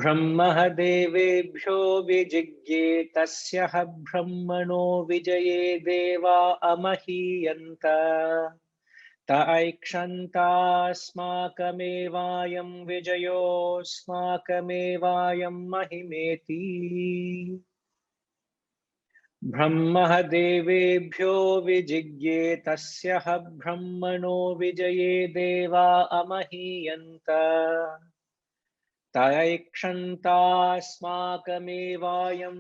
ब्रह्मः देवेभ्यो विजिज्ञे तस्यः ब्रह्मणो विजये देवा अमहीयन्त त ऐक्षन्तास्माकमेवायं विजयोऽस्माकमेवायं महिमेति ब्रह्मः देवेभ्यो विजिज्ञे तस्यः ब्रह्मणो विजये देवा अमहीयन्त त ऐक्षन्तास्माकमेवायं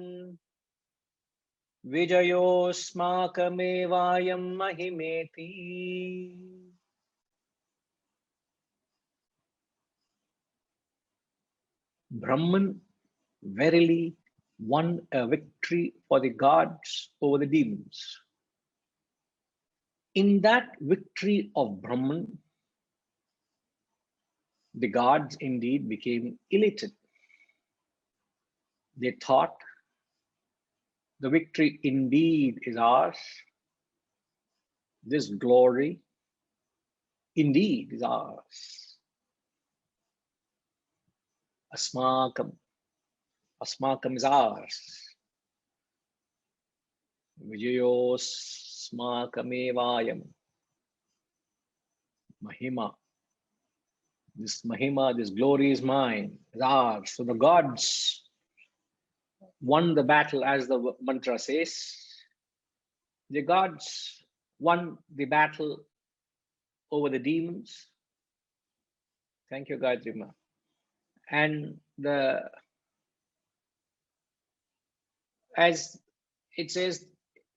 विजयोऽस्माकमेवायं महिमेति. Brahman verily won a victory for the gods over the demons. In that victory of Brahman, the gods indeed became elated. They thought, the victory indeed is ours. This glory indeed is ours. Asmakam. Asmakam is ours. Vijayosmakam. Mahima. This Mahima, this glory is mine, is ours. So the gods won the battle, as the mantra says. The gods won the battle over the demons. Thank you, Gayatri Ma. And as it says,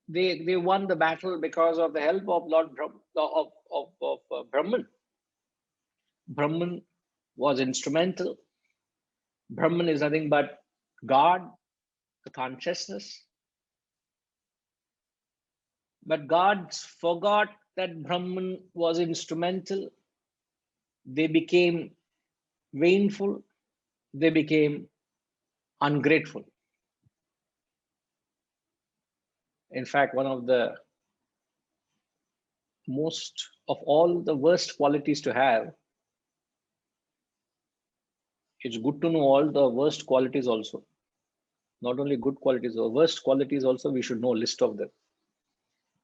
they won the battle because of the help of Lord Brahman. Brahman was instrumental. Brahman is nothing but God, the consciousness. But gods forgot that Brahman was instrumental. They became vainful. They became ungrateful. In fact, one of the most of all the worst qualities to have, it's good to know all the worst qualities also. Not only good qualities, or worst qualities also, we should know a list of them.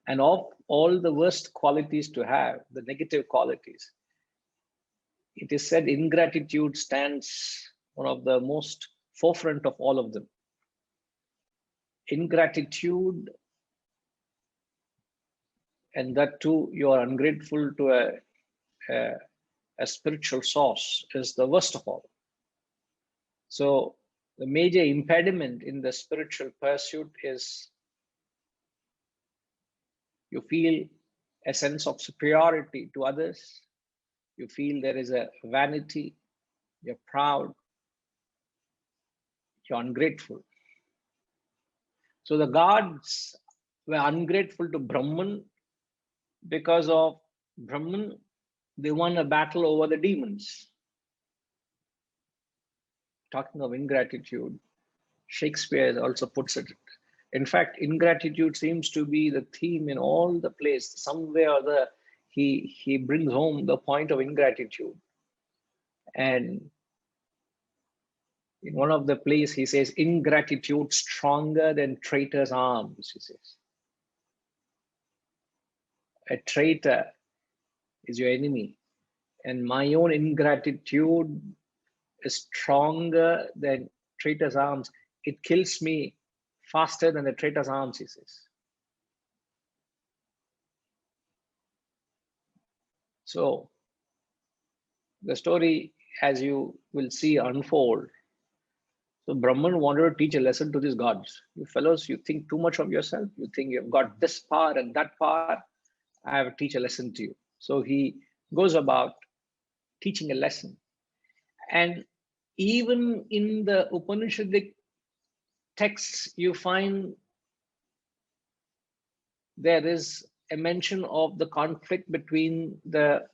And of all the worst qualities to have, the negative qualities, it is said ingratitude stands one of the most forefront of all of them. Ingratitude, and that too you are ungrateful to a spiritual source, is the worst of all. So the major impediment in the spiritual pursuit is you feel a sense of superiority to others. You feel there is a vanity, you're proud, you're ungrateful. So the gods were ungrateful to Brahman. Because of Brahman, they won a battle over the demons. Talking of ingratitude, Shakespeare also puts it. In fact, ingratitude seems to be the theme in all the plays. Somewhere or other, he brings home the point of ingratitude. And in one of the plays, he says, ingratitude stronger than traitors' arms, he says. A traitor is your enemy, and my own ingratitude is stronger than traitor's arms. It kills me faster than the traitor's arms, he says. So the story, as you will see unfold, so Brahman wanted to teach a lesson to these gods. You fellows, you think too much of yourself. You think you've got this power and that power. I have to teach a lesson to you. So he goes about teaching a lesson. And even in the Upanishadic texts, you find there is a mention of the conflict between the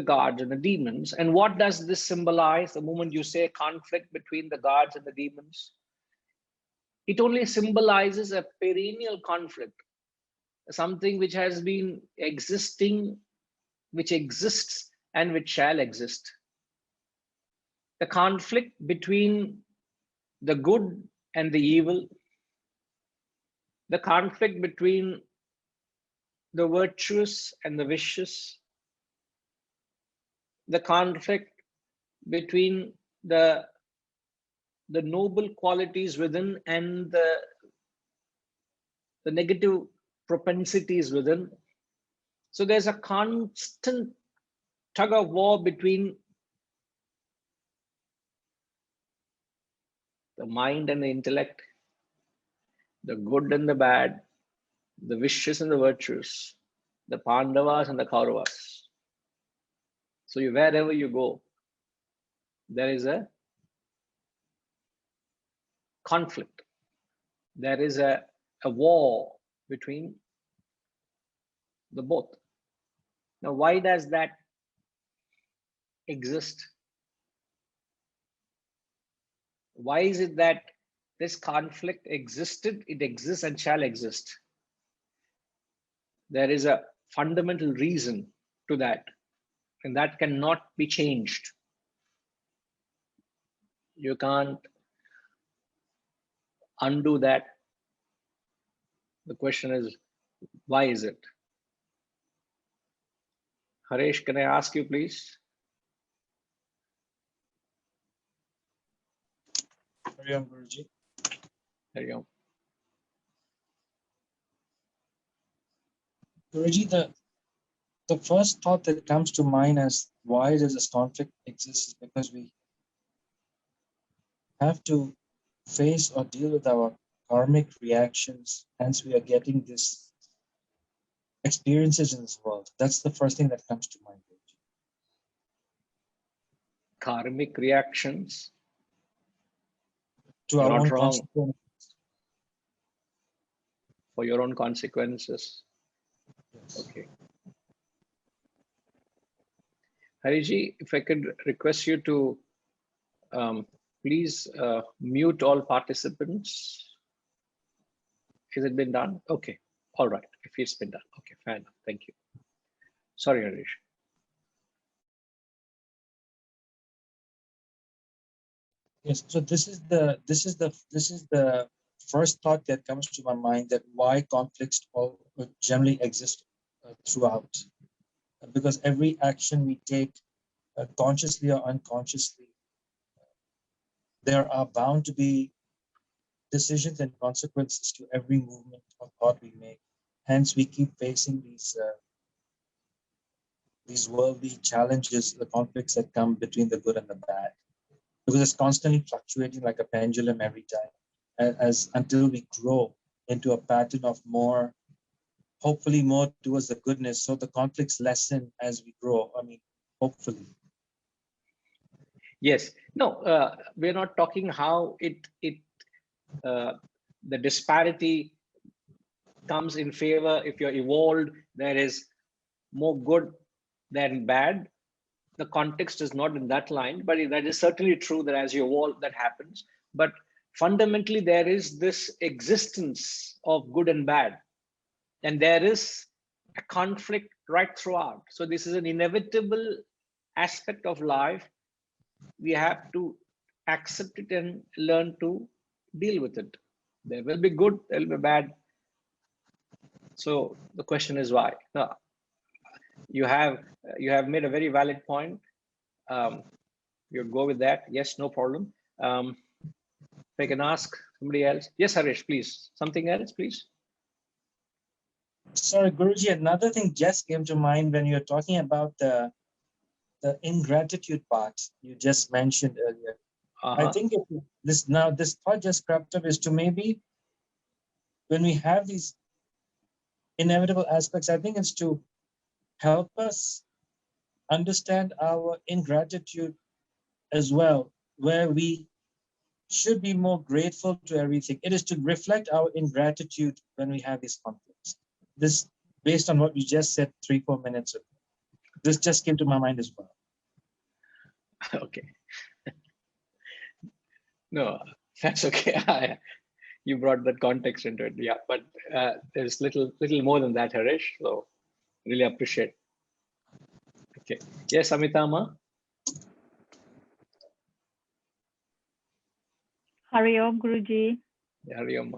gods and the demons. And what does this symbolize? The moment you say conflict between the gods and the demons, it only symbolizes a perennial conflict, something which has been existing, which exists, and which shall exist. the conflict between the good and the evil, the conflict between the virtuous and the vicious, the conflict between the noble qualities within and the negative propensities within. So there's a constant tug of war between the mind and the intellect, the good and the bad, the vicious and the virtuous, the Pandavas and the Kauravas. So wherever you go, there is a conflict. There is a war between the both. Now, why does that exist? Why is it that this conflict existed, it exists and shall exist? There is a fundamental reason to that, and that cannot be changed. You can't undo that. The question is, why is it? Haresh, can I ask you, please? Carry on, Guruji. There you go. Guruji, the first thought that comes to mind as why does this conflict exist is because we have to face or deal with our karmic reactions. Hence, we are getting this experiences in this world. That's the first thing that comes to mind. Guruji. Karmic reactions. To You're our not own wrong. consequences. For your own consequences. Yes. Okay. Hariji, if I could request you to please mute all participants. Has it been done? Okay. All right. If it's been done. Okay, fair enough. Thank you. Sorry, Harish. Yes. So this is the first thought that comes to my mind, that why conflicts generally exist throughout, because every action we take, consciously or unconsciously, there are bound to be decisions and consequences to every movement or thought we make. Hence, we keep facing these worldly challenges, the conflicts that come between the good and the bad, because it's constantly fluctuating like a pendulum every time, as until we grow into a pattern of more, hopefully more towards the goodness. So the conflicts lessen as we grow. I mean, hopefully. Yes. No, we're not talking how the disparity comes in favor. If you're evolved, there is more good than bad. The context is not in that line, but that is certainly true that as you evolve, that happens. But fundamentally, there is this existence of good and bad, and there is a conflict right throughout. So this is an inevitable aspect of life. We have to accept it and learn to deal with it. There will be good, there will be bad. So the question is why? Now, you have made a very valid point. You go with that. Yes, no problem. If I can ask somebody else. Yes, Harish, please. Something else, please. Sorry, Guruji, another thing just came to mind when you're talking about the ingratitude part you just mentioned earlier. I think this thought just crept up is to maybe when we have these inevitable aspects, I think it's to help us understand our ingratitude as well, where we should be more grateful to everything. It is to reflect our ingratitude when we have these conflicts. This, based on what you just said 3-4 minutes ago, this just came to my mind as well. Okay. No, that's okay. You brought that context into it. Yeah, but there's little more than that, Harish. So really appreciate. Okay. Yes, Amitama. Hari Om, Guruji. Hari Om.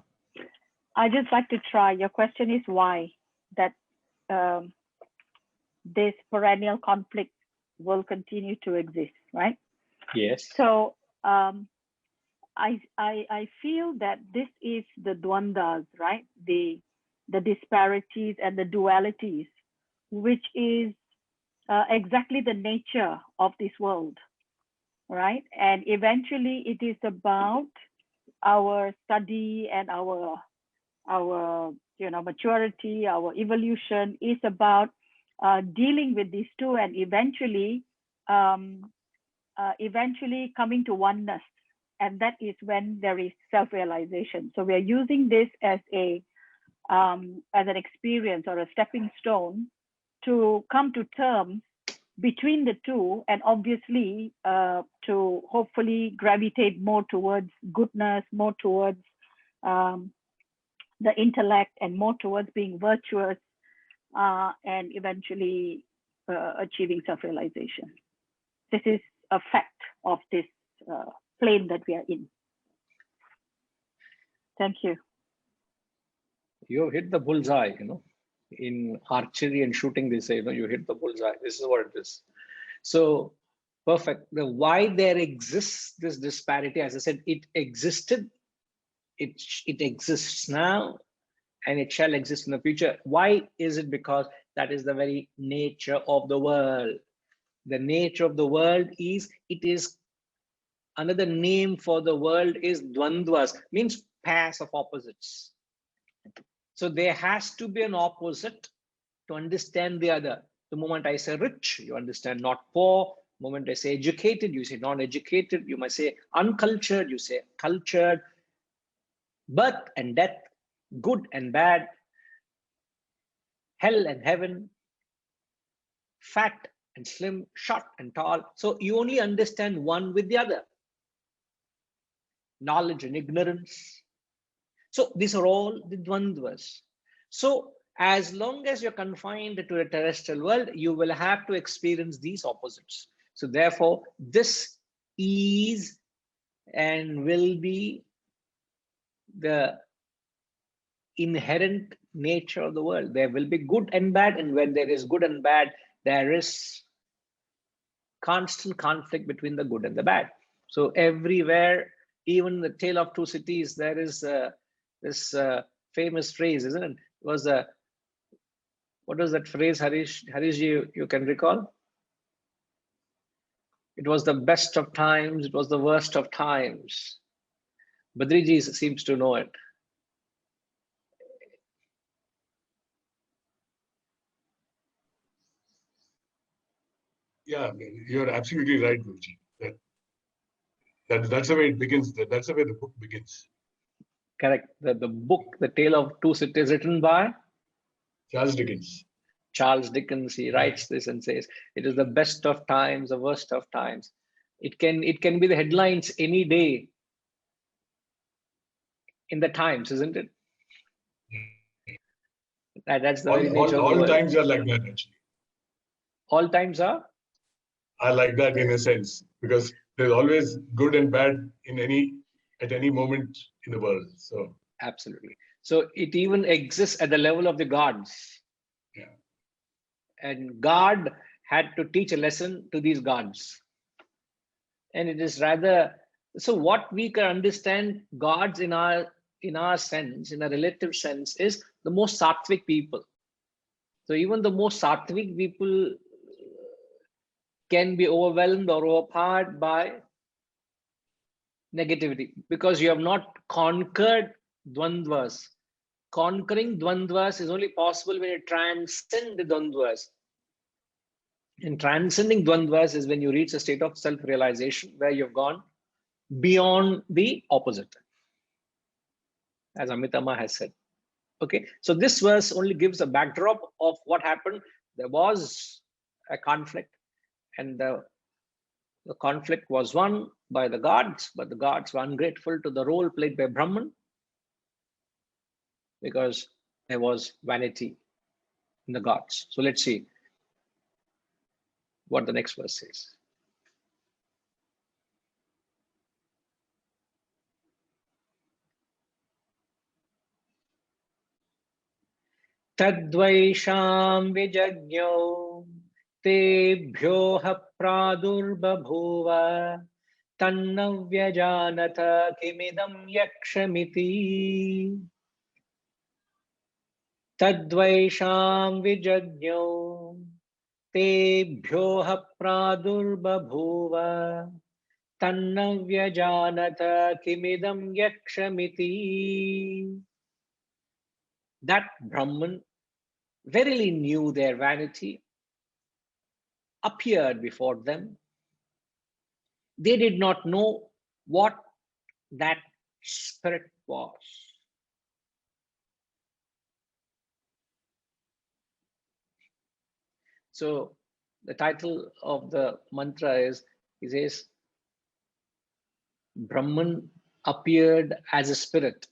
I just like to try. Your question is why that this perennial conflict will continue to exist, right? Yes. So I feel that this is the dwandas, right? The disparities and the dualities, which is exactly the nature of this world, right? And eventually it is about our study and our maturity, our evolution is about dealing with these two and eventually coming to oneness. And that is when there is self-realization. So we are using this as an experience or a stepping stone to come to terms between the two, and obviously to hopefully gravitate more towards goodness, more towards the intellect, and more towards being virtuous, and eventually achieving self-realization. This is a fact of this plane that we are in. Thank you. You hit the bullseye, in archery and shooting, they say, you hit the bullseye. This is what it is. So perfect. The why there exists this disparity, as I said, it existed, it exists now, and it shall exist in the future. Why is it? Because that is the very nature of the world. The nature of the world is, it is, another name for the world is dvandvas, means pairs of opposites. So there has to be an opposite to understand the other. The moment I say rich, you understand not poor. The moment I say educated, you say non-educated. You might say uncultured, you say cultured. Birth and death, good and bad, hell and heaven, fat and slim, short and tall. So you only understand one with the other. Knowledge and ignorance. So these are all the dvandvas. So as long as you're confined to the terrestrial world, you will have to experience these opposites. So therefore, this is and will be the inherent nature of the world. There will be good and bad, and when there is good and bad, there is constant conflict between the good and the bad. So everywhere, even in the Tale of Two Cities, there is this famous phrase, isn't it? It was what was that phrase, Harish? Harish, you can recall? It was the best of times, it was the worst of times. Badriji seems to know it. Yeah, you're absolutely right, Guruji. That's the way it begins. That's the way the book begins. Correct. The book, The Tale of Two Cities, written by Charles Dickens. Charles Dickens. He writes this and says, it is the best of times, the worst of times. It can be the headlines any day in the Times, isn't it? That's the very nature of the world. All times are like that, actually. All times are like that in a sense, because there's always good and bad at any moment in the world. So absolutely. So it even exists at the level of the gods. Yeah. And God had to teach a lesson to these gods. And it is rather, so what we can understand gods in our sense, in a relative sense, is the most sattvic people. So even the most sattvic people can be overwhelmed or overpowered by negativity, because you have not conquered dvandvas. Conquering dvandvas is only possible when you transcend the dvandvas. And transcending dvandvas is when you reach a state of self-realization where you've gone beyond the opposite, as Amitama has said. Okay, so this verse only gives a backdrop of what happened. There was a conflict, and the conflict was won by the gods, but the gods were ungrateful to the role played by Brahman, because there was vanity in the gods. So let's see what the next verse says. Tadvaisham vijagyo tebhyoha pradurbabhuva tannavyajanata kimidam yakshamiti. Tadvaisham vijagyo tebhyoha pradurbabhuva tannavyajanata kimidam yakshamiti. That Brahman verily knew their vanity, appeared before them. They did not know what that spirit was. So the title of the mantra is, he says, Brahman appeared as a spirit.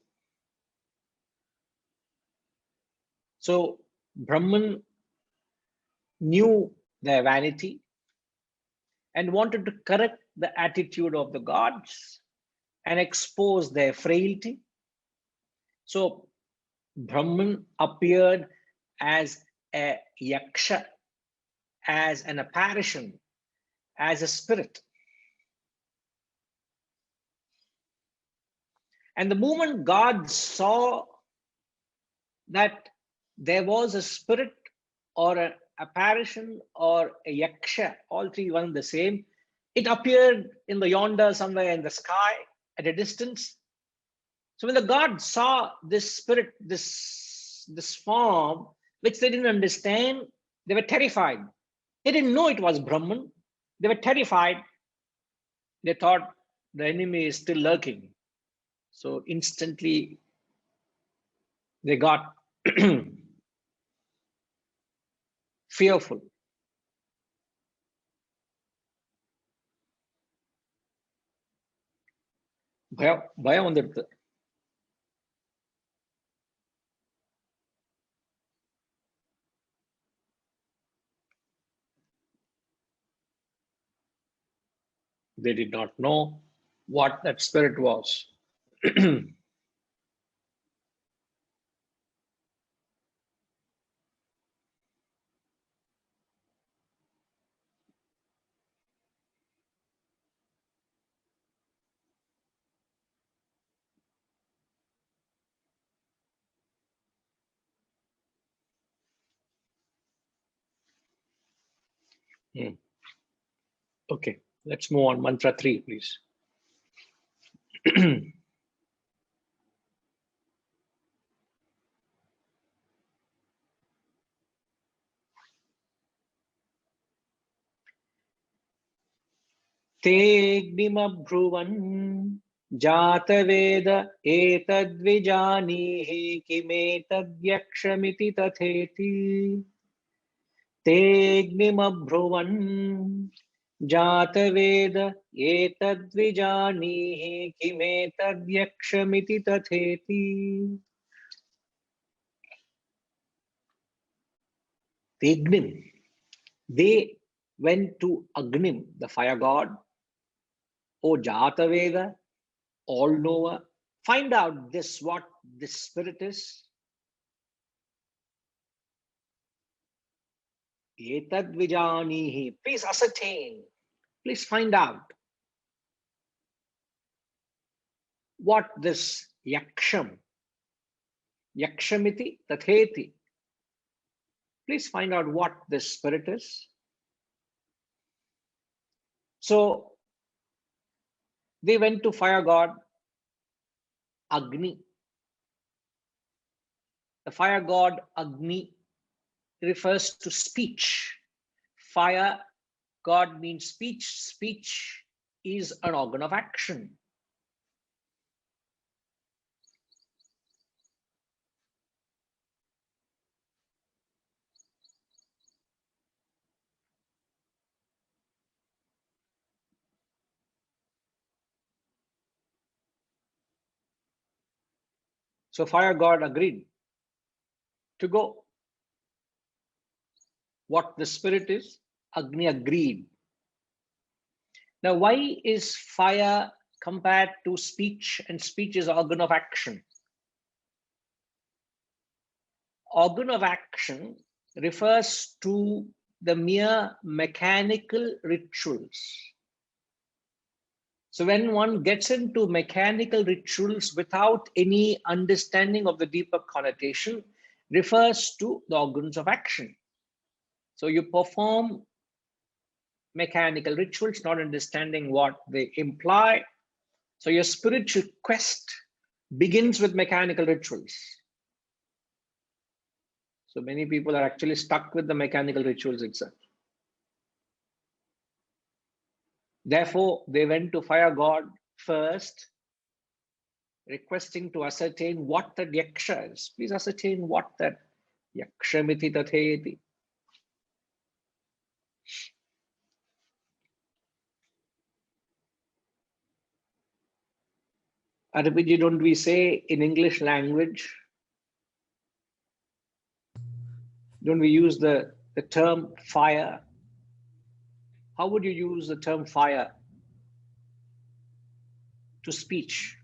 So Brahman knew their vanity and wanted to correct the attitude of the gods and expose their frailty. So Brahman appeared as a yaksha, as an apparition, as a spirit. And the moment God saw that there was a spirit or an apparition or a yaksha, all three one the same, it appeared in the yonder somewhere in the sky at a distance. So when the God saw this spirit, this form, which they didn't understand, they were terrified. They didn't know it was Brahman. They were terrified. They thought the enemy is still lurking. So instantly they got fearful. பயம் வந்துடுது. They did not know what that spirit was. Okay, let's move on. Mantra 3, please. Tegnimabhruvan jataveda etadvijanihi kimetadyakshamiti tatheti. Tegnimabhruvan jataveda etadvijanihi kimetadyakshamiti tatheti. Tegnim. They went to Agnim, the fire god. O Jataveda, all knower, find out this, what this spirit is. Etad vijanihi. Please ascertain, please find out what this yaksham, yakshamiti tatheti. Please find out what this spirit is. So they went to fire god Agni. The fire god Agni refers to speech. Fire god means speech. Speech is an organ of action. So fire god agreed to go. What the spirit is, Agni agreed. Now, why is fire compared to speech, and speech is organ of action? organ of action refers to the mere mechanical rituals. So when one gets into mechanical rituals without any understanding of the deeper connotation, refers to the organs of action. So you perform mechanical rituals, not understanding what they imply. So your spiritual quest begins with mechanical rituals. So many people are actually stuck with the mechanical rituals itself. Therefore, they went to fire god first, requesting to ascertain what that yaksha is. Please ascertain what that yakshamiti tatheti. RPG, don't we say in English language, don't we use the term fire? How would you use the term fire to speech?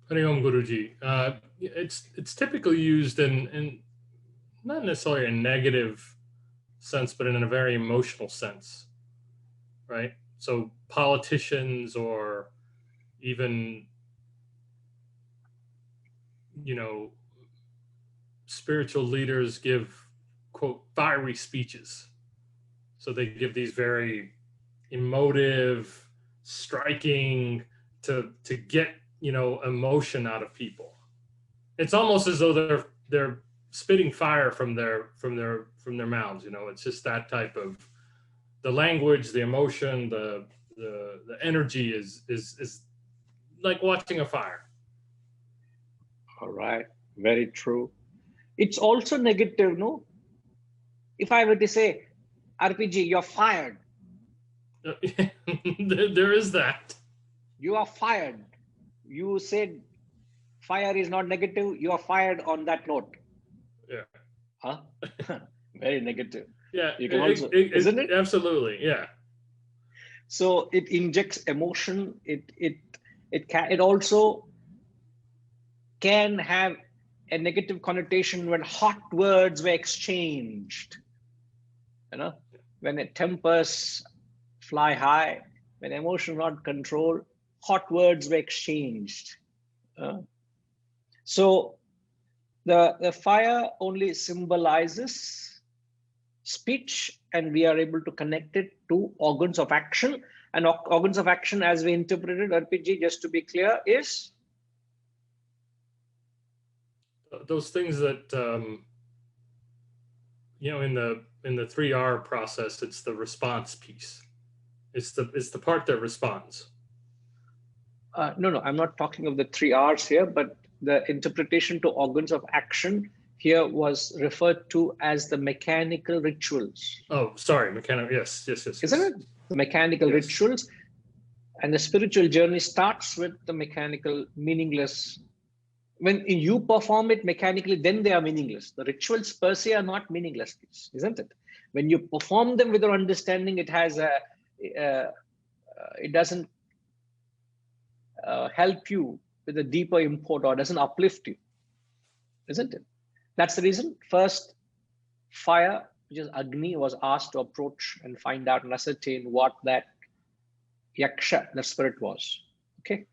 Hari Om Guruji. It's typically used in not necessarily a negative sense, but in a very emotional sense, right? So politicians or even, you know, spiritual leaders give, quote, fiery speeches. So they give these very emotive, striking, to get, you know, emotion out of people. It's almost as though they're spitting fire from their mouths. You know, it's just that type of, the language, the emotion, the energy is like watching a fire. All right, very true. It's also negative, no? If I were to say, RPG, you're fired. There is that. You are fired. You said fire is not negative. You are fired on that note. Yeah. Huh? Very negative. Yeah. You can also, isn't it? Absolutely. Yeah. So it injects emotion. It also can have a negative connotation when hot words were exchanged. You know, when tempers fly high, when emotion not controlled, hot words were exchanged. So the fire only symbolizes speech, and we are able to connect it to organs of action. And organs of action, as we interpreted, RPG, just to be clear, is those things that you know, in the 3R process, it's the response piece. It's the part that responds. no, I'm not talking of the 3 R's here, but the interpretation to organs of action here was referred to as the mechanical rituals. Oh, sorry, mechanical. Yes. Isn't it? The mechanical rituals. And the spiritual journey starts with the mechanical, meaningless. When you perform it mechanically, then they are meaningless. The rituals per se are not meaningless, isn't it? When you perform them with your understanding, it has it doesn't help you with a deeper import, or doesn't uplift you, isn't it? That's the reason first fire, which is Agni, was asked to approach and find out and ascertain what that yaksha, the spirit, was. Okay.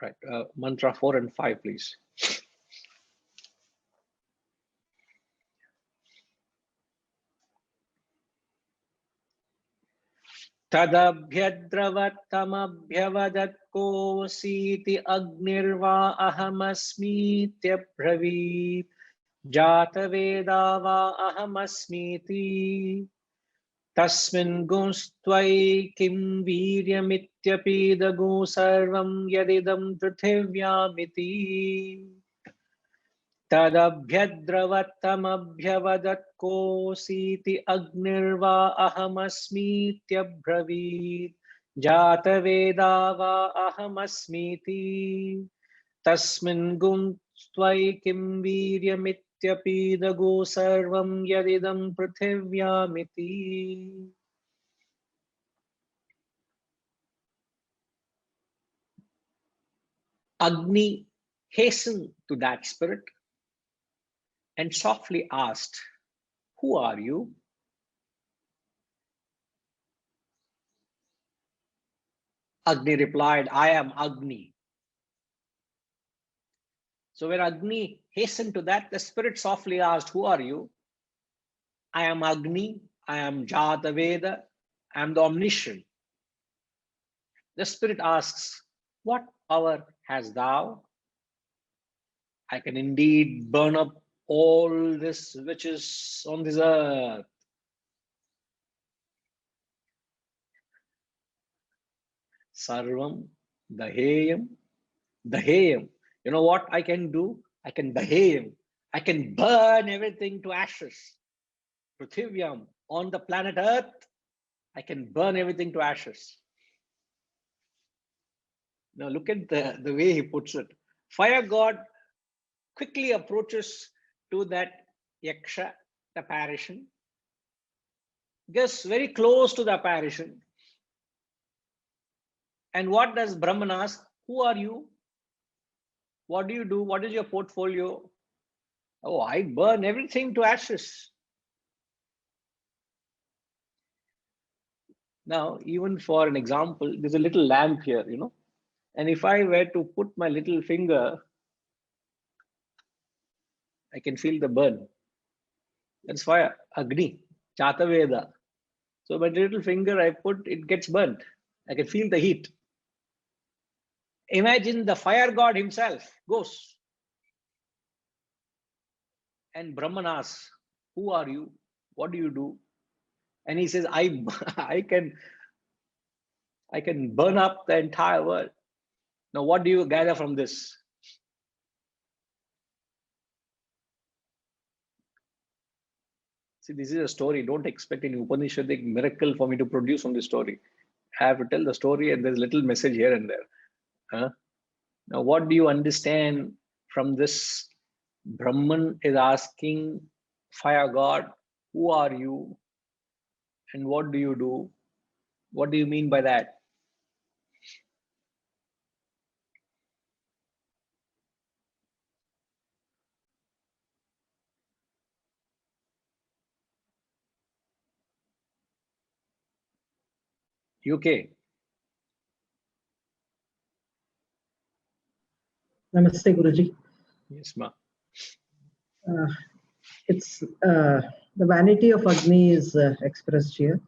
Right. Mantra 4 and 5, please. Tadabhyadravattamabhyavadakositi agnirva ahamasmityabravit jataveda va ahamasmiti tasmin gunstvai kim viryamityapidagу sarvam yadidam prithivyaamiti तदभ्यद्रवत्तमभ्यवदत्कोऽसीति अग्निर्वा अहमस्मीत्यब्रवीत् जातवेदा वा अहमस्मीति तस्मिन् गुंस्त्वयि किं वीर्यमित्यपीदगो सर्वं यदिदं पृथिव्यामिति. Agni hastened to that spirit and softly asked, "Who are you?" Agni replied, "I am Agni." So when Agni hastened to that, the spirit softly asked, "Who are you?" "I am Agni, I am Jataveda, I am the omniscient." The spirit asks, "What power hast thou?" "I can indeed burn up all this which is on this earth." Sarvam Daheyam Daheyam. You know what I can do? I can Daheyam. I can burn everything to ashes. Pruthivyam, on the planet Earth, I can burn everything to ashes. Now look at the way he puts it. Fire god quickly approaches to that yaksha apparition, gets very close to the apparition. And what does Brahman ask? "Who are you? What do you do? What is your portfolio?" "Oh, I burn everything to ashes." Now, even for an example, there's a little lamp here, and if I were to put my little finger, I can feel the burn. That's fire, Agni, Chataveda. So my little finger I put, it gets burnt. I can feel the heat. Imagine the fire god himself goes and Brahman asks, "Who are you? What do you do?" And he says, I I can burn up the entire world. Now, what do you gather from this? See, this is a story. Don't expect any Upanishadic miracle for me to produce on this story. I have to tell the story, and there's a little message here and there. Huh? Now, what do you understand from this? Brahman is asking fire god, "Who are you? And what do you do?" What do you mean by that? UK. Namaste, Guruji. Yes, ma. It's the vanity of Agni is expressed here.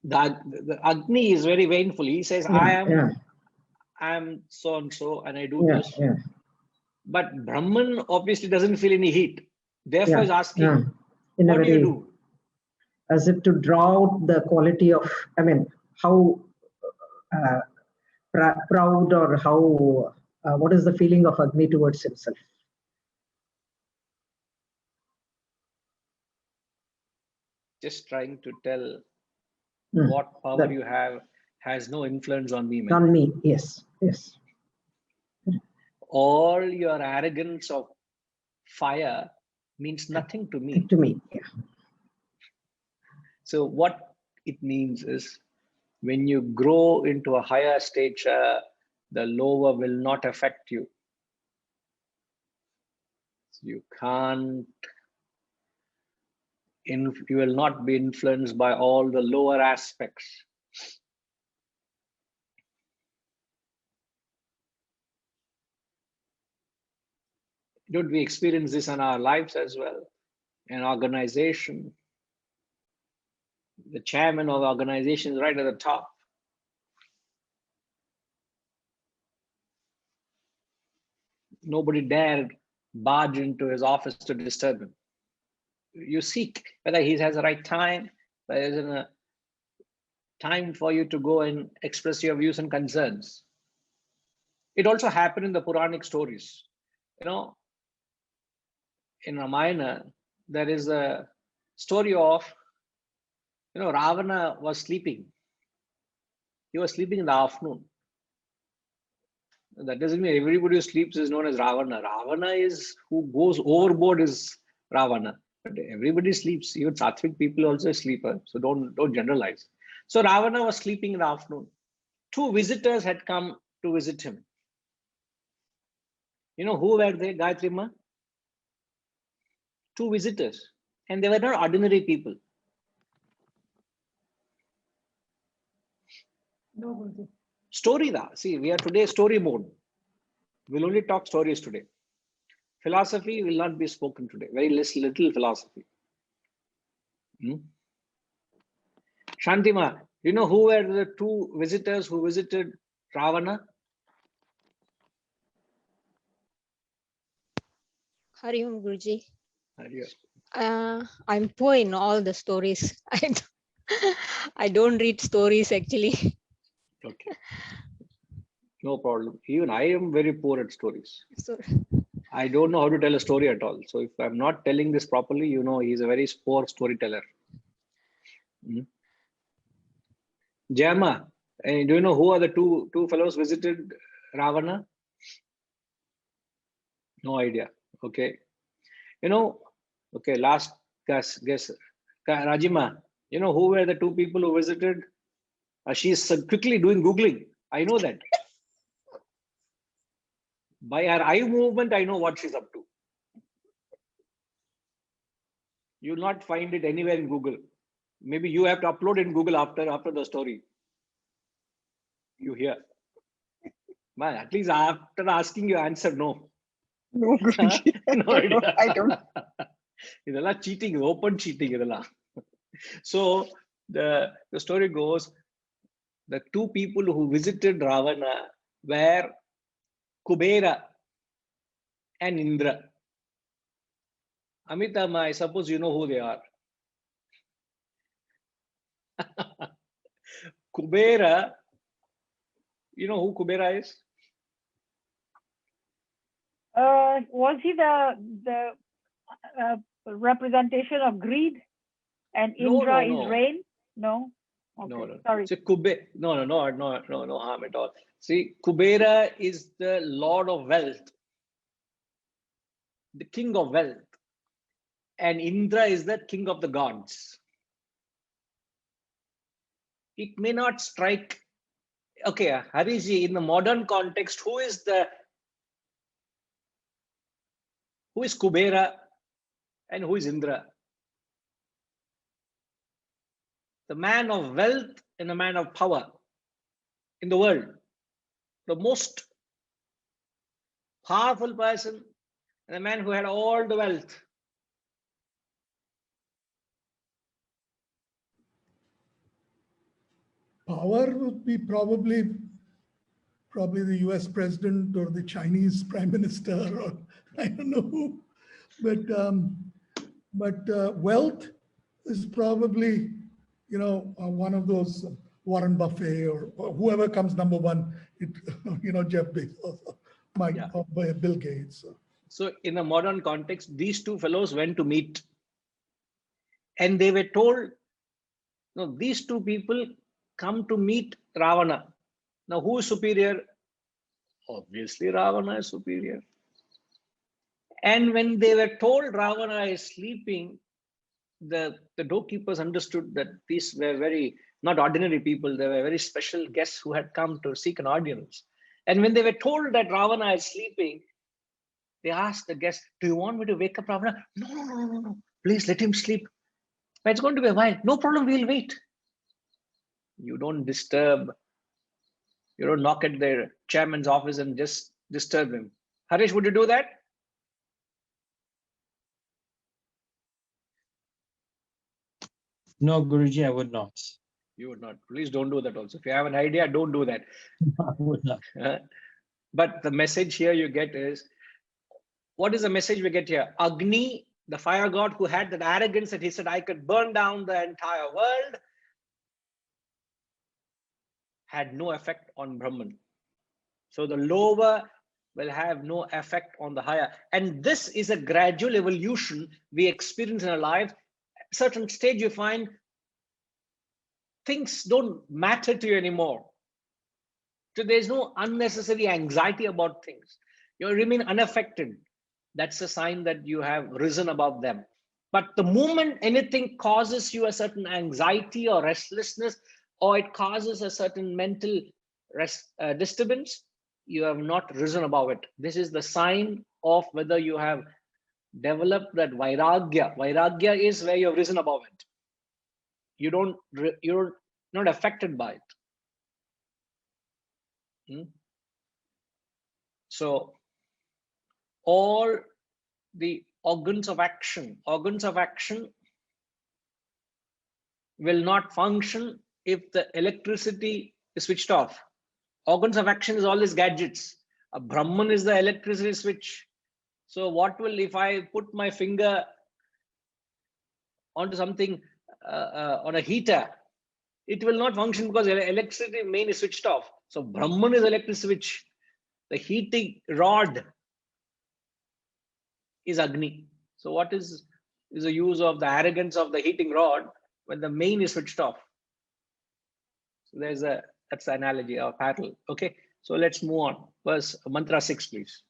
The Agni is very vainful. He says, Yeah, I am so and so, and I do yeah, this. yeah. But Brahman obviously doesn't feel any heat. Therefore, Yeah, is asking, yeah. In what a do you very, do? as if to draw out the quality of, I mean, how proud or how, what is the feeling of Agni towards himself? Just trying to tell what power That, you have has no influence on me, man. on me, yes, yes. All your arrogance of fire means nothing to me. To me, yeah. So what it means is, when you grow into a higher stature, the lower will not affect you. You can't, you will not be influenced by all the lower aspects. Don't we experience this in our lives as well? An organization, the chairman of the organization is right at the top. Nobody dared barge into his office to disturb him. You seek whether he has the right time, whether there's a time for you to go and express your views and concerns. It also happened in the Puranic stories. In Ramayana, there is a story of, Ravana was sleeping. He was sleeping in the afternoon. That doesn't mean everybody who sleeps is known as Ravana. Ravana is who goes overboard is Ravana. But everybody sleeps. Even Sattvic people also sleep. So don't generalize. So Ravana was sleeping in the afternoon. Two visitors had come to visit him. You know who were they, Gayatri Ma? Two visitors. And they were not ordinary people. No, Guruji. Story da. See, we are today story mode. We'll only talk stories today. Philosophy will not be spoken today. Very little philosophy. Shantima, you know who were the two visitors who visited Ravana? Hari Om Guruji. Yeah. I'm poor in all the stories. I don't read stories actually. Okay. No problem. Even I am very poor at stories. So, I don't know how to tell a story at all. So if I'm not telling this properly, you know, he's a very poor storyteller. Jayama, do you know who are the two fellows visited Ravana? No idea. Okay. You know, okay, last guess. Rajima, you know who were the two people who visited? She's quickly doing Googling. I know that. By her eye movement, I know what she's up to. You'll not find it anywhere in Google. Maybe you have to upload in Google after the story. You hear? Man, at least after asking you answer, no. No, Guruji. No idea. I don't. Idella cheating, open cheating. Idella. So the story goes, the two people who visited Ravana were Kubera and Indra. Amitama, I suppose you know who they are. Kubera, you know who Kubera is? Was he the representation of greed, and Indra is rain? No. Okay. No. Sorry. So no harm at all. See, Kubera is the lord of wealth, the king of wealth, and Indra is the king of the gods. It may not strike. Okay, Hariji, in the modern context, who is Kubera and who is Indra? The man of wealth and the man of power in the world. The most powerful person and the man who had all the wealth. Power would be probably the US president or the Chinese prime minister, or I don't know who. But wealth is probably, one of those Warren Buffett or whoever comes number one, Jeff Bezos, or Bill Gates. So in the modern context, these two fellows went to meet and they were told, no, these two people come to meet Ravana. Now, who is superior? Obviously, Ravana is superior. And when they were told Ravana is sleeping, the doorkeepers understood that these were not ordinary people. They were very special guests who had come to seek an audience. And when they were told that Ravana is sleeping, they asked the guest, do you want me to wake up Ravana? No. Please let him sleep. It's going to be a while. No problem, we'll wait. You don't disturb. You don't knock at the chairman's office and just disturb him. Harish, would you do that? No, Guruji, I would not. You would not. Please don't do that also. If you have an idea, don't do that. I would not. But the message here you get is, what is the message we get here? Agni, the fire god who had that arrogance that he said, I could burn down the entire world, had no effect on Brahman. So the lower will have no effect on the higher. And this is a gradual evolution we experience in our lives. At a certain stage, you find things don't matter to you anymore. So there's no unnecessary anxiety about things. You remain unaffected. That's a sign that you have risen above them. But the moment anything causes you a certain anxiety or restlessness, or it causes a certain mental disturbance, you have not risen above it. This is the sign of whether you have developed that vairagya. Vairagya is where you have risen above it. You're not affected by it. So all the organs of action will not function if the electricity is switched off. Organs of action is always gadgets. A Brahman is the electricity switch. So what will, if I put my finger onto something on a heater, it will not function because electricity main is switched off. So Brahman is electric switch. The heating rod is Agni. So what is the use of the arrogance of the heating rod when the main is switched off? So that's the analogy or parallel. Okay, so let's move on. Verse mantra 6, please.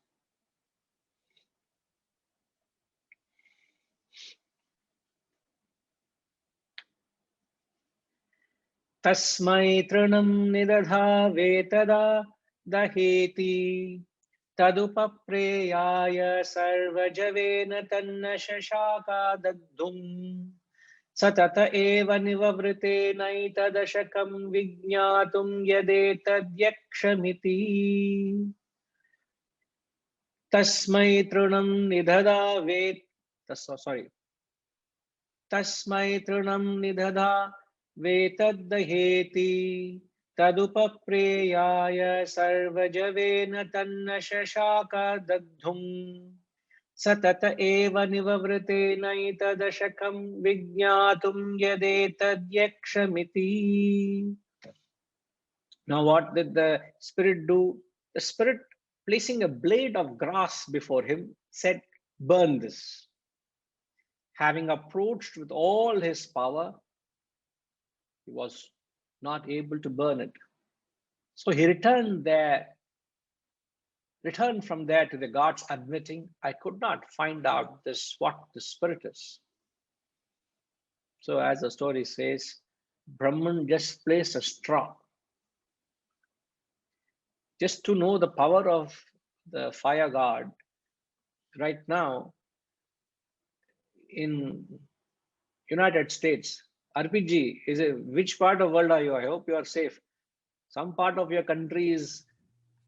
Tasmai trinam nidadhave tada daheti tadupapreyaya sarvajavena tanna shashaka dagdhum satata eva nivavrite naitadashakam vijñātum yadetadyakṣamiti tasmai trinam nidadhave tasmai trinam nidadha vetadaheti tadupapreyaya sarvajavena tanna shashaka dagdhum satata eva nivavrite naitadashakam vijñātum yadetadyakṣamiti. Now what did the spirit do? The spirit, placing a blade of grass before him, said, burn this. Having approached with all his power, he was not able to burn it. So he returned from there to the gods, admitting, I could not find out what the spirit is. So as the story says, Brahman just placed a straw. Just to know the power of the fire god, right now in United States, RPG, which part of the world are you? I hope you are safe. Some part of your country is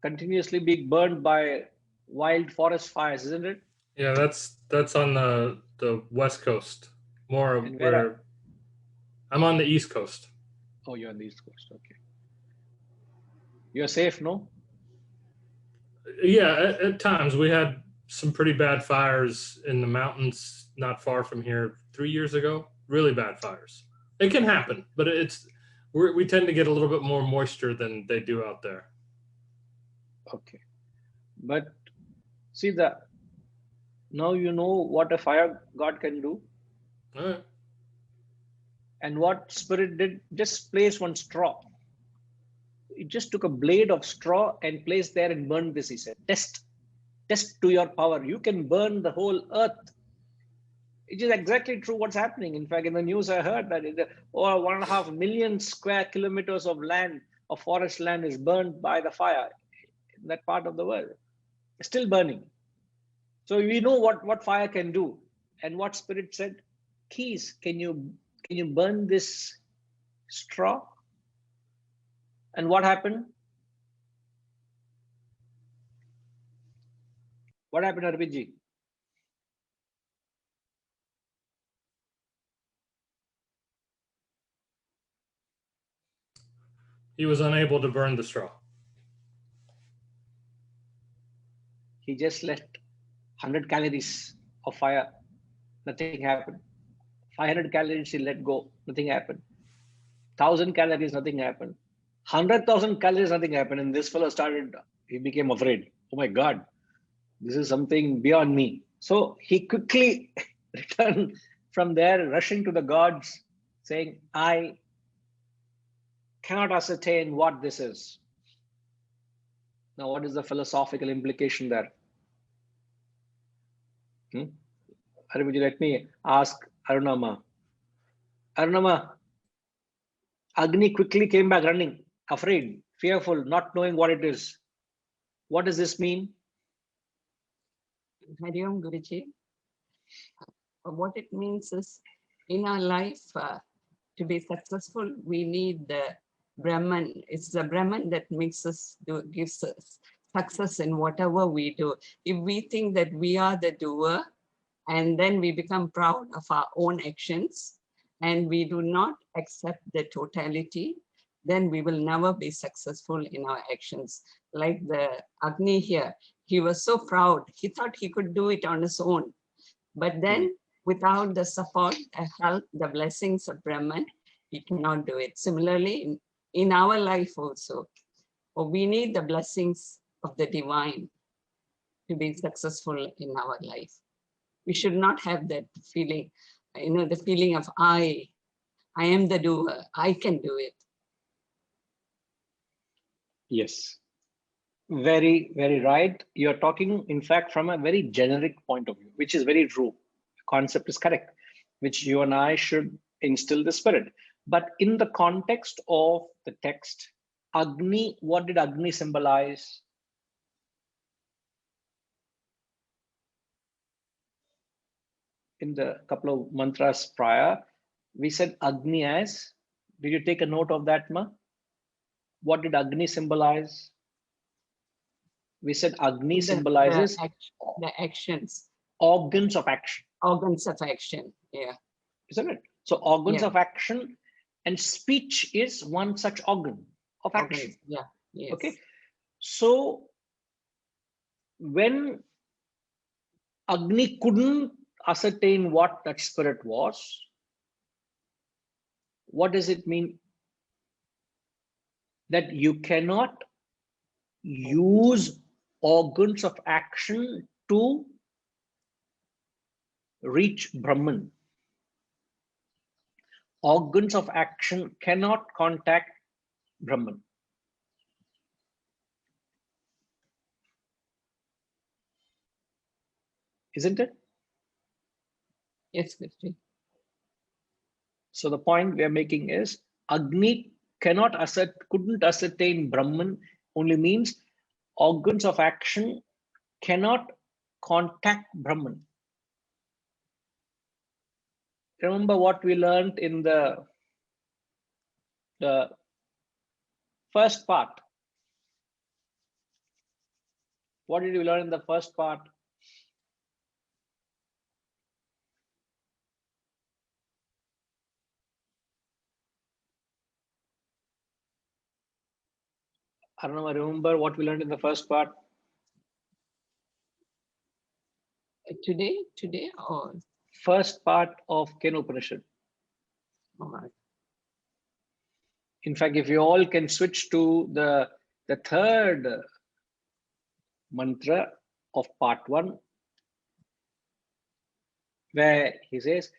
continuously being burned by wild forest fires, isn't it? Yeah, that's on the west coast. More where I'm on the east coast. Oh, you're on the east coast. Okay. You're safe, no? Yeah, at times we had some pretty bad fires in the mountains not far from here 3 years ago. Really bad fires. It can happen, but we tend to get a little bit more moisture than they do out there. Okay, but see now you know what a fire god can do. All right. And what spirit did, just place one straw. It just took a blade of straw and placed there and burned this, he said. Test to your power. You can burn the whole earth. It is exactly true what's happening. In fact, in the news, I heard that over 1.5 million square kilometers of land, of forest land, is burned by the fire in that part of the world. It's still burning. So we know what fire can do. And what spirit said, Keys, can you burn this straw? And what happened? What happened, RPG? He was unable to burn the straw. He just let 100 calories of fire. Nothing happened. 500 calories he let go. Nothing happened. 1,000 calories, nothing happened. 100,000 calories, nothing happened. And this fellow he became afraid. Oh my God, this is something beyond me. So he quickly returned from there, rushing to the gods, saying, I cannot ascertain what this is. Now, what is the philosophical implication there? Would you let me ask Arunama? Arunama, Agni quickly came back running, afraid, fearful, not knowing what it is. What does this mean? Hari Om, Guruji. What it means is, in our life, to be successful, we need the Brahman. It's the Brahman that makes us gives us success in whatever we do. If we think that we are the doer, and then we become proud of our own actions, and we do not accept the totality, then we will never be successful in our actions. Like the Agni here, he was so proud. He thought he could do it on his own. But then without the support, the help, the blessings of Brahman, he cannot do it. Similarly, in our life also, we need the blessings of the divine to be successful in our life. We should not have that feeling, the feeling of I am the doer, I can do it. Yes, very, very right. You're talking, in fact, from a very generic point of view, which is very true. The concept is correct, which you and I should instill the spirit. But in the context of the text, Agni, what did Agni symbolize? In the couple of mantras prior, we said Agni as, did you take a note of that, Ma? What did Agni symbolize? We said Agni symbolizes the actions. Organs of action. Organs of action, yeah. Isn't it? So organs of action, and speech is one such organ of action. Yeah, yes. Okay. So when Agni couldn't ascertain what that spirit was, what does it mean? That you cannot use organs of action to reach Brahman. Organs of action cannot contact Brahman. Isn't it? Yes, Krishna. So the point we are making is Agni couldn't ascertain Brahman, only means organs of action cannot contact Brahman. Remember what we learned in the first part. What did we learn in the first part? I don't know, I remember what we learned in the first part. Today or? First part of Kena Upanishad. All right. In fact, if you all can switch to the third mantra of part 1, where he says,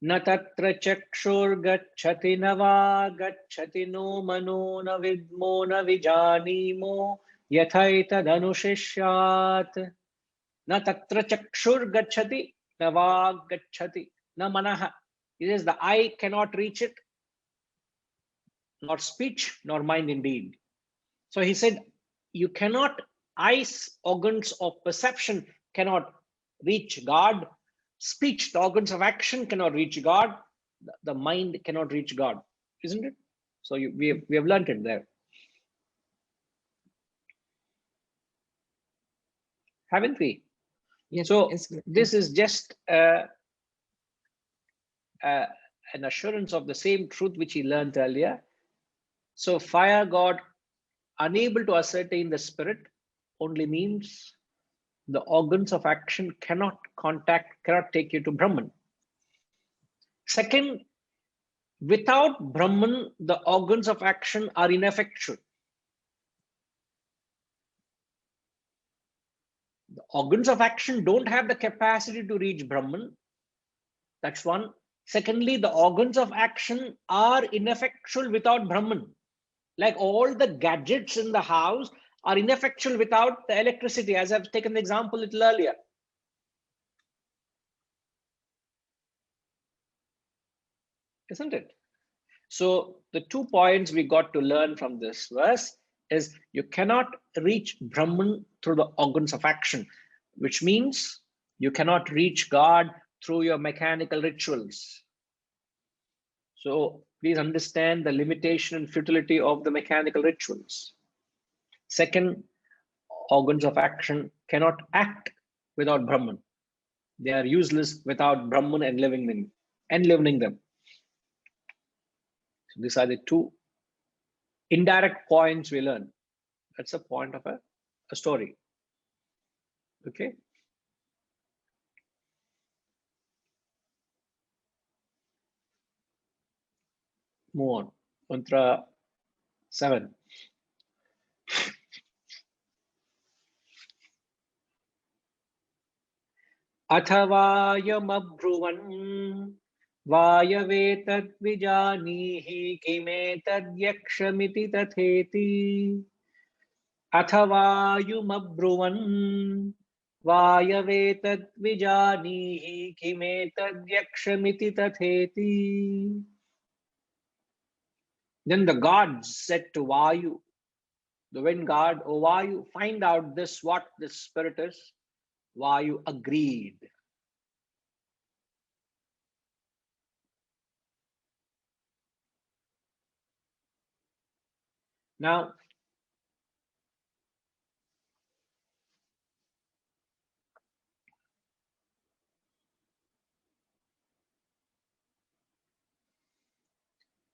Na tatra chakshur gacchati na va gacchati no mano na vidmo na vijanimo yathaita danushishyat. Na tatra chakshur gacchati na va gacchati na manaha. He says the eye cannot reach it, nor speech, nor mind indeed. So he said, you cannot, eyes, organs of perception cannot reach God. Speech, the organs of action cannot reach God. The mind cannot reach God, isn't it? So we have learned it there. Haven't we? Yes, so yes, this is just an assurance of the same truth which he learned earlier. So fire god unable to ascertain the spirit only means the organs of action cannot take you to Brahman. Second, without Brahman, the organs of action are ineffectual. The organs of action don't have the capacity to reach Brahman. That's one. Secondly, the organs of action are ineffectual without Brahman. Like all the gadgets in the house are ineffectual without the electricity, as I've taken the example a little earlier. Isn't it? So the 2 points we got to learn from this verse is you cannot reach Brahman through the organs of action, which means you cannot reach God through your mechanical rituals. So please understand the limitation and futility of the mechanical rituals. Second, organs of action cannot act without Brahman. They are useless without Brahman enlivening them. So these are the two indirect points we learn. That's a point of a story. Okay. Move on. Mantra 7. अथवायमब्रुवन् वायवेतद्विजानीहि किमेतद्यक्षमिति तथेति अथवायुमब्रुवन् वायवेतद्विजानीहि किमेतद्यक्षमिति तथेति. Then the gods said to Vayu, the wind god, O Vayu, find out this, what this spirit is. Vayu agreed. Now,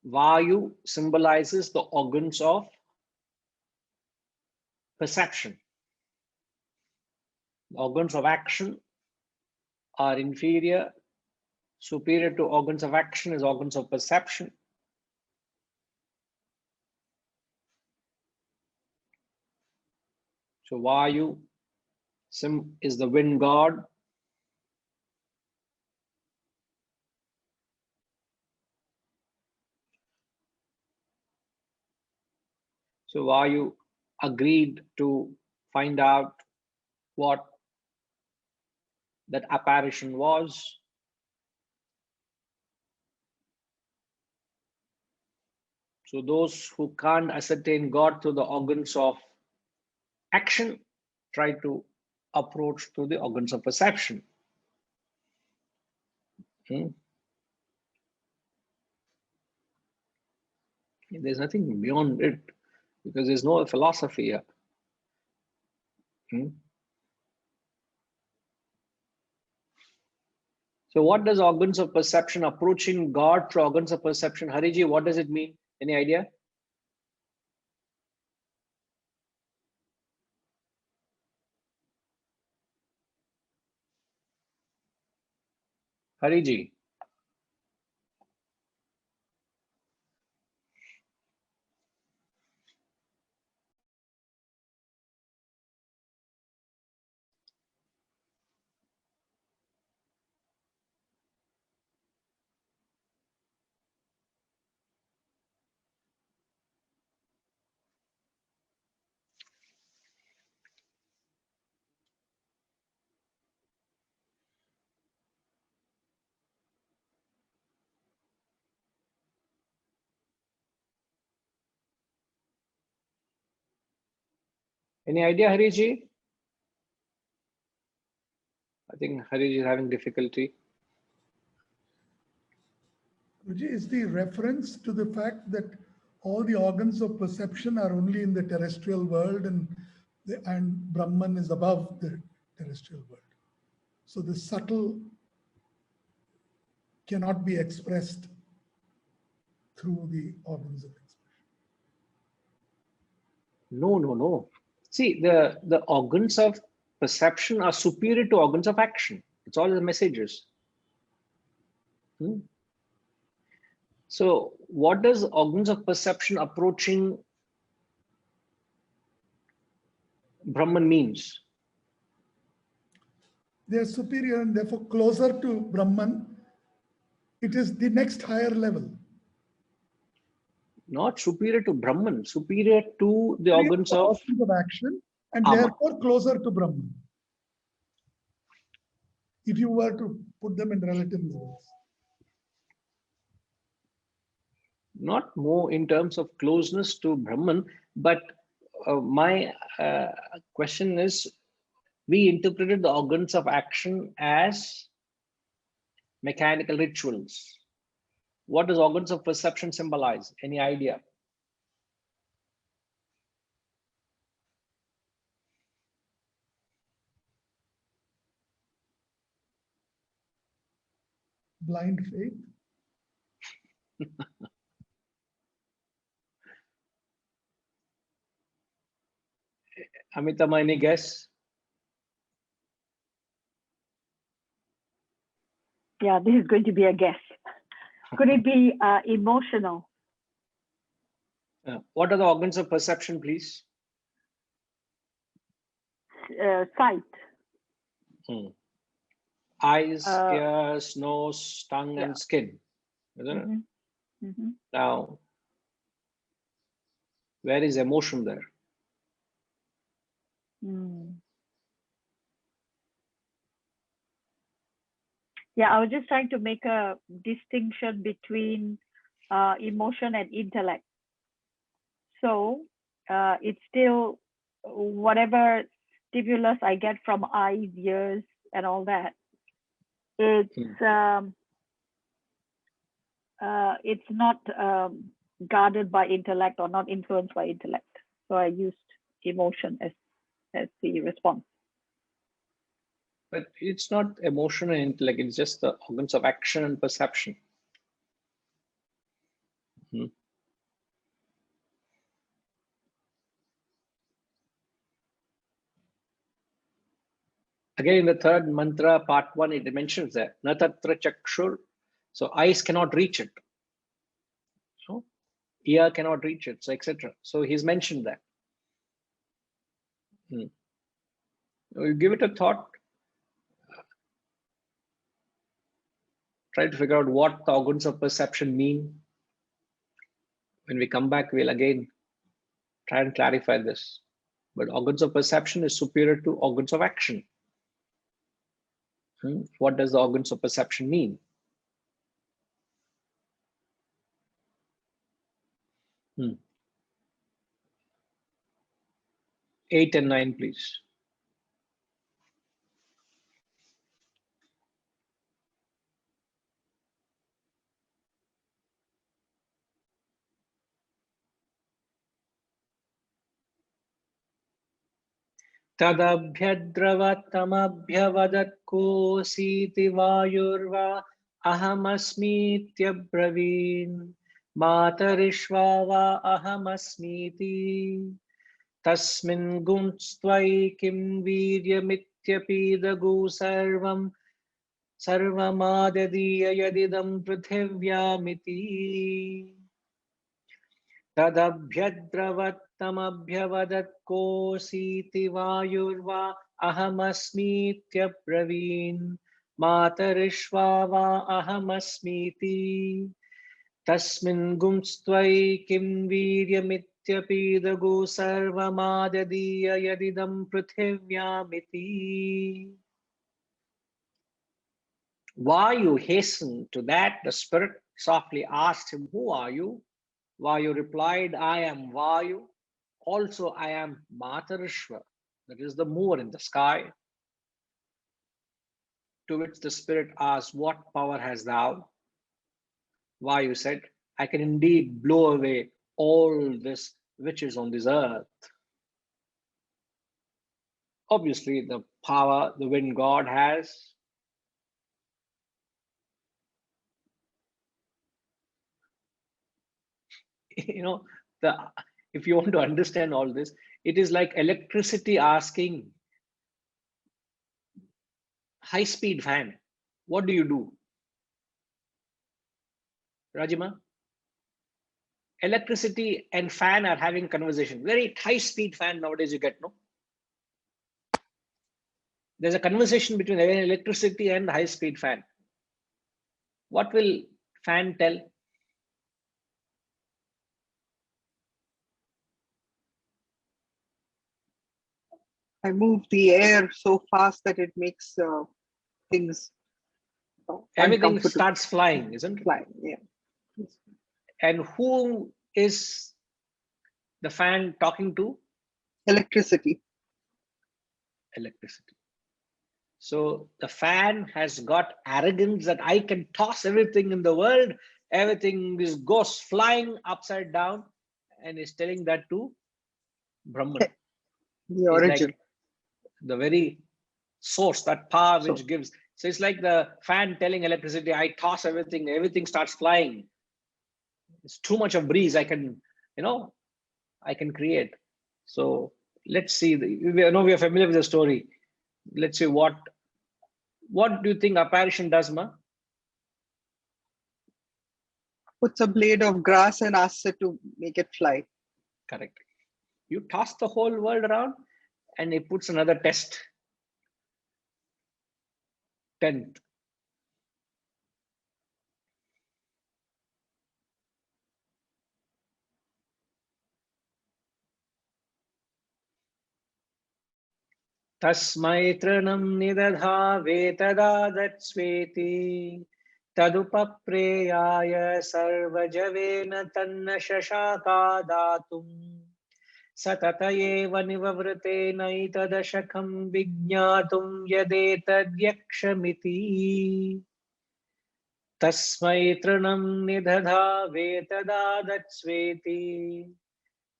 Vayu symbolizes the organs of perception. The organs of action are inferior. Superior to organs of action is organs of perception. So Vayu is the wind god. So Vayu agreed to find out what that apparition was. So those who can't ascertain God through the organs of action try to approach through the organs of perception. There's nothing beyond it because there's no philosophy here. So what does organs of perception, approaching God through organs of perception? Hariji, what does it mean? Any idea? Hariji. Any idea, Hariji? I think Hariji is having difficulty. Is the reference to the fact that all the organs of perception are only in the terrestrial world and Brahman is above the terrestrial world. So the subtle cannot be expressed through the organs of expression. No. See, the organs of perception are superior to organs of action. It's all the messages. So what does organs of perception approaching Brahman means? They are superior and therefore closer to Brahman. It is the next higher level. Not superior to Brahman, superior to the organs of action and therefore closer to Brahman. If you were to put them in relative levels. Not more in terms of closeness to Brahman, but my question is, we interpreted the organs of action as mechanical rituals. What does organs of perception symbolize? Any idea? Blind faith. Amitama, any guess? Yeah, this is going to be a guess. Could it be emotional? What are the organs of perception, please? Sight. Eyes, ears, nose, tongue, and skin. Isn't it? Mm-hmm. Now, where is emotion there? Yeah, I was just trying to make a distinction between emotion and intellect. So it's still whatever stimulus I get from eyes, ears, and all that. It's not guarded by intellect or not influenced by intellect. So I used emotion as the response. But it's not emotion and intellect, it's just the organs of action and perception. Again, in the third mantra, part 1, it mentions that na tatra chakshur. So eyes cannot reach it. So ear cannot reach it, so etc. So he's mentioned that. You give it a thought. Try to figure out what the organs of perception mean. When we come back, we'll again try and clarify this. But organs of perception is superior to organs of action. What does the organs of perception mean? 8 and 9, please. Tadabhyadravatamabhyavadakositi vayurva ahamasmityabravin matarishva va ahamasmiti tasmin guntstvai kim viryamityapidaghu sarvamadadiya yadidam prithivyaamiti. Tadabhyadravattamabhyavadatkositi vayurva ahamasmityabravin matarishva va ahamasmiti tasmin gumstvai kim viryamityapidaghu sarvamadadiya yadidam prithivyaamiti. Vayu hastened to that. The spirit softly asked him, "Who are you?" Vayu replied, "I am Vayu. Also, I am Matarishva," that is the mover in the sky. To which the spirit asked, "What power hast thou?" Vayu said, "I can indeed blow away all this which is on this earth." Obviously, the power the wind god has. If you want to understand all this, it is like electricity asking high-speed fan, "What do you do?" Rajima? Electricity and fan are having conversation. Very high-speed fan nowadays you get, no? There's a conversation between electricity and high-speed fan. What will fan tell? I move the air so fast that it makes things Everything starts flying, isn't it? Flying, yeah. And who is the fan talking to? Electricity. Electricity. So the fan has got arrogance that I can toss everything in the world, everything goes flying upside down, and is telling that to Brahman. The It's origin. like the very source, that power which So- gives. So it's like the fan telling electricity, I toss everything, everything starts flying. It's too much of breeze. I can, I can create. So let's see. We are familiar with the story. Let's see what do you think apparition does, Ma? Puts a blade of grass and asks it to make it fly. Correct. You toss the whole world around and it puts another tent. Tasmai tranam nidadha vetadadat tadupapreyaya sarvajavena tanna shashaka datum satatayeva nivavrtena itadashakam vijñatum yadetadyakshamiti. Tasmai tranam nidadha vetadadat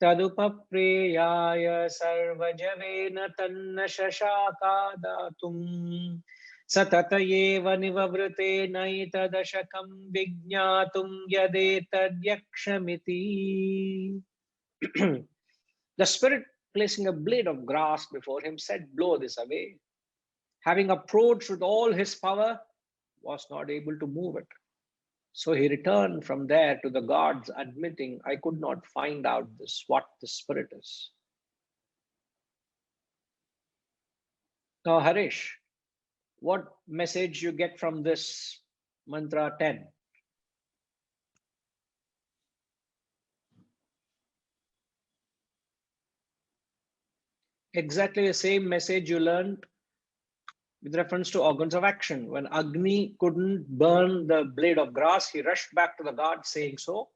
tadupapreyaya sarvajavena tanna shashaka datum satatayeva nivavrtena itadashakam vijñatum yadetadyakshamiti. The spirit, placing a blade of grass before him, said, blow this away. Having approached with all his power, was not able to move it. So he returned from there to the gods, admitting, I could not find out what the spirit is. Now, Harish, what message you get from this mantra 10? Exactly the same message you learned with reference to organs of action. When Agni couldn't burn the blade of grass, he rushed back to the god saying so.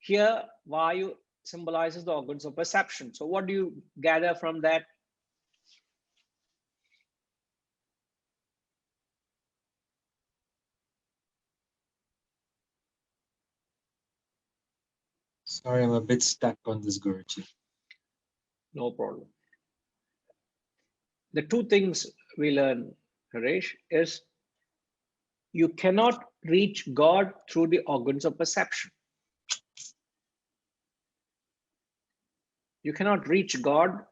Here, Vayu symbolizes the organs of perception. So what do you gather from that? Sorry, I'm a bit stuck on this, Guruji. No problem. The two things we learn, Harish, is you cannot reach God through the organs of perception. You cannot reach God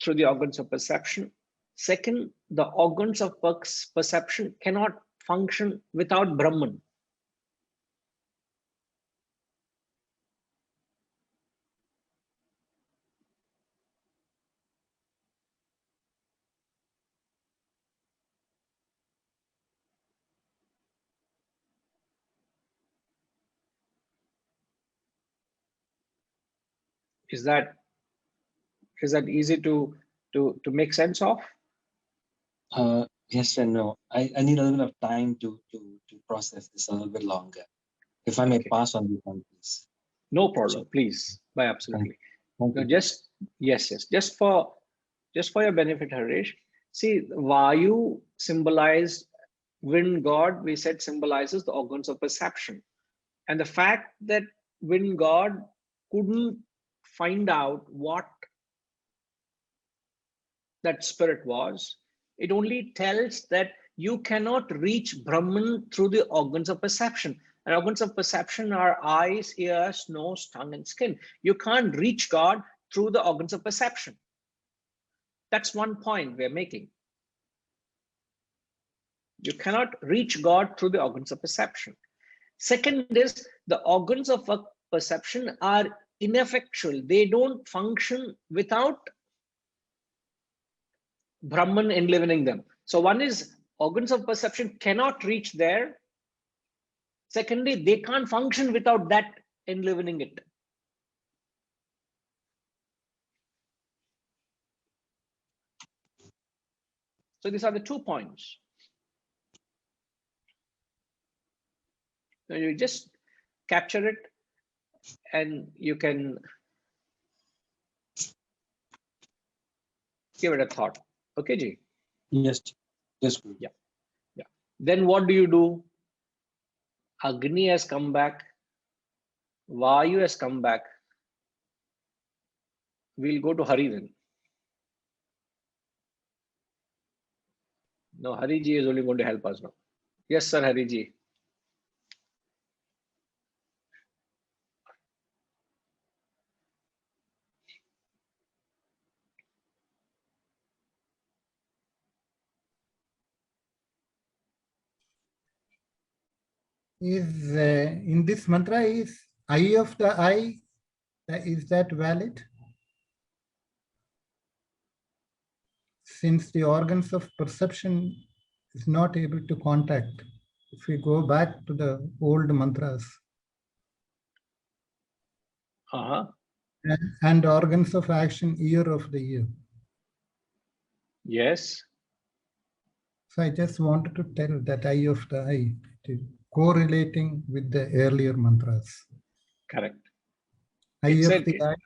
through the organs of perception. Second, the organs of perception cannot function without Brahman. Is that easy to make sense of? Yes and no. I need a little bit of time to process this a little bit longer. If I may pass on this one, please. No problem, please. By absolutely. Thank you. No, just yes. Just for your benefit, Harish. See, Vayu symbolized wind god. We said symbolizes the organs of perception, and the fact that wind god couldn't find out what that spirit was, it only tells that you cannot reach Brahman through the organs of perception. And organs of perception are eyes, ears, nose, tongue, and skin. You can't reach God through the organs of perception. That's one point we're making. You cannot reach God through the organs of perception. Second is the organs of perception are ineffectual. They don't function without Brahman enlivening them. So one is organs of perception cannot reach there. Secondly, they can't function without that enlivening it. So these are the 2 points. So you just capture it and you can Give it a thought. Okay, Ji? Yes. Yes. Yeah. Yeah. Then what do? Agni has come back. Vayu has come back. We'll go to Hari then. No, Hari Ji is only going to help us now. Yes, sir, Hari Ji. Is in this mantra is eye of the eye, is that valid? Since the organs of perception is not able to contact, if we go back to the old mantras, and organs of action, ear of the ear. Yes. So I just wanted to tell that eye of the eye, correlating with the earlier mantras. Correct. Eye of the eye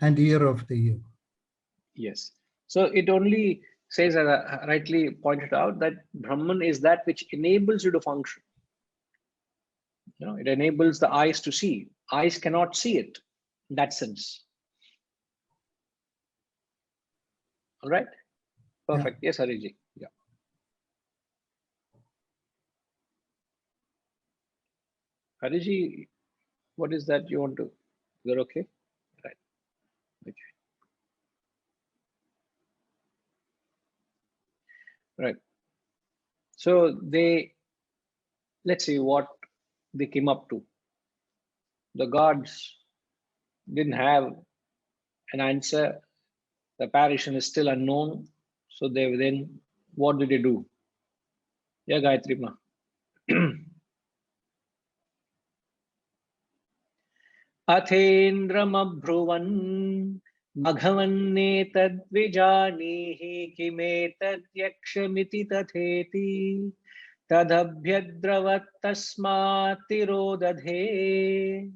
and ear of the ear. Yes. So it only says, as I rightly pointed out, that Brahman is that which enables you to function. You know, it enables the eyes to see. Eyes cannot see it in that sense. All right. Perfect. Yeah. Yes, Hariji. Yeah. Hariji, what is that you want to? Is that okay? Right. Okay. Right. So let's see what they came up to. The gods didn't have an answer. The apparition is still unknown. So what did they do? Yeah, Gayatri Ma. Athendramabhruvan maghavannetadvijanihi kimetadyakshamiti tatheti tadabhyadravattasmatirodadhe.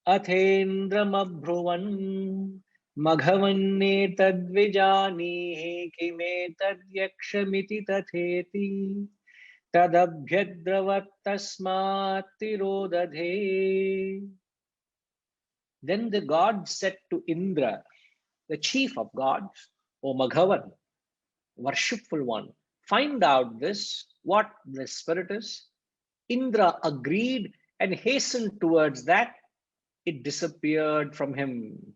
Athendramabhruvan maghavannetadvijanihi kimetadyakshamiti tatheti tadabhyadravattasmatirodadhe. Then the god said to Indra, the chief of gods, O Maghavan, worshipful one, find out what the spirit is. Indra agreed and hastened towards that. It disappeared from him.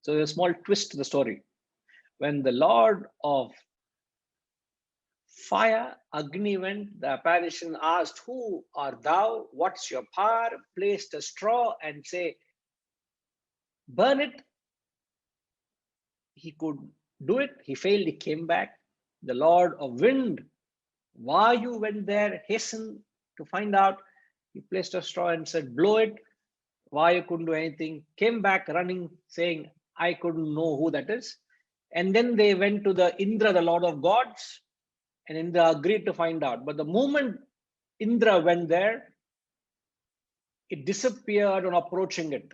So a small twist to the story. When the Lord of Fire, Agni went, the apparition asked, who art thou? What's your power? Placed a straw and say, burn it. He could do it. He failed. He came back. The Lord of Wind, Vayu, went there, hastened to find out. He placed a straw and said, blow it. Vayu couldn't do anything. Came back running, saying, I couldn't know who that is. And then they went to the Indra, the Lord of Gods, and Indra agreed to find out. But the moment Indra went there, it disappeared on approaching it.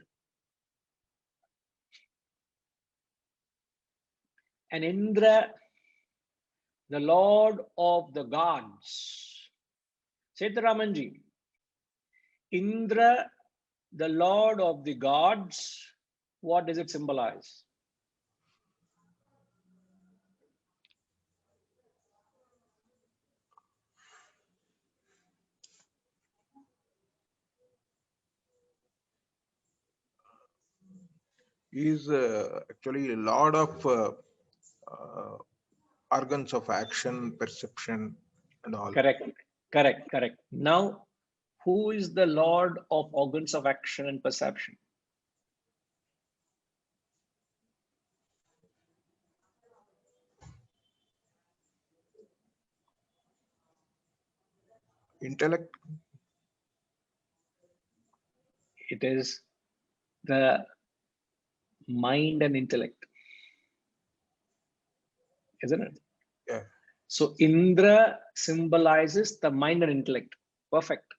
And Indra, the Lord of the gods, Setaramanji, Indra, the Lord of the gods, what does it symbolize? He is actually a lot of organs of action, perception, and all. Correct, correct, correct. Now, who is the Lord of organs of action and perception? Intellect. It is the mind and intellect, isn't it? Yeah. So Indra symbolizes the mind and intellect. Perfect.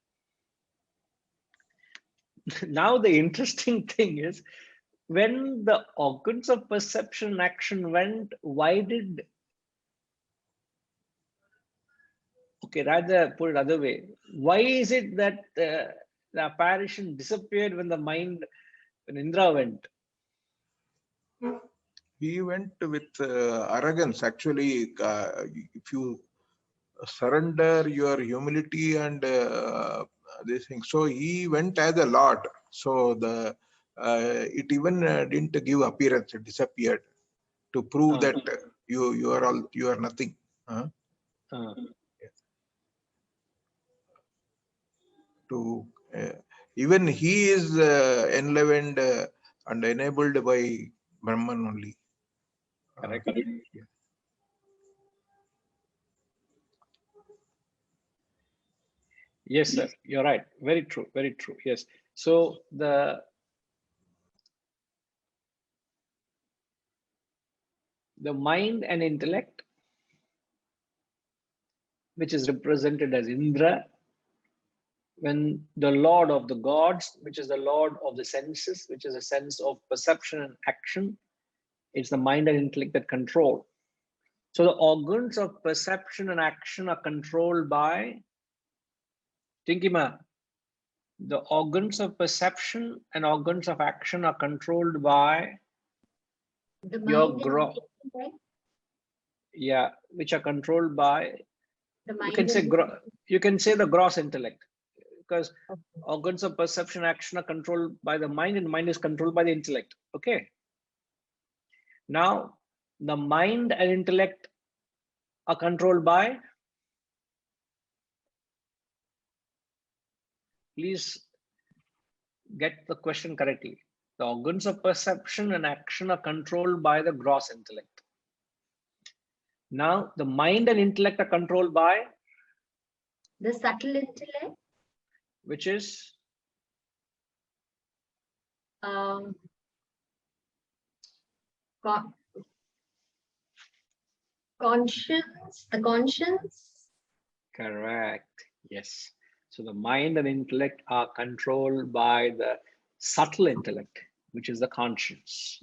Now the interesting thing is, when the organs of perception and action went, why did, okay, rather put it other way, why is it that the apparition disappeared when the mind, when Indra went? He went with arrogance. Actually, if you surrender your humility and this thing, so he went as a lord. So the it even didn't give appearance. It disappeared to prove that you are nothing. To even he is enlivened and enabled by Brahman only. Correct. Yeah. Yes, sir. You're right. Very true. Very true. Yes. So the mind and intellect, which is represented as Indra, when the Lord of the gods, which is the Lord of the senses, which is a sense of perception and action, it's the mind and intellect that control. So the organs of perception and action are controlled by Tinkima. The organs of perception and organs of action are controlled by your which are controlled by, you can say the gross intellect, because organs of perception and action are controlled by the mind, and mind is controlled by the intellect. Okay. Now the mind and intellect are controlled by, please get the question correctly. The organs of perception and action are controlled by the gross intellect. Now the mind and intellect are controlled by the subtle intellect, which is conscience, the conscience. Correct. Yes. So the mind and intellect are controlled by the subtle intellect, which is the conscience.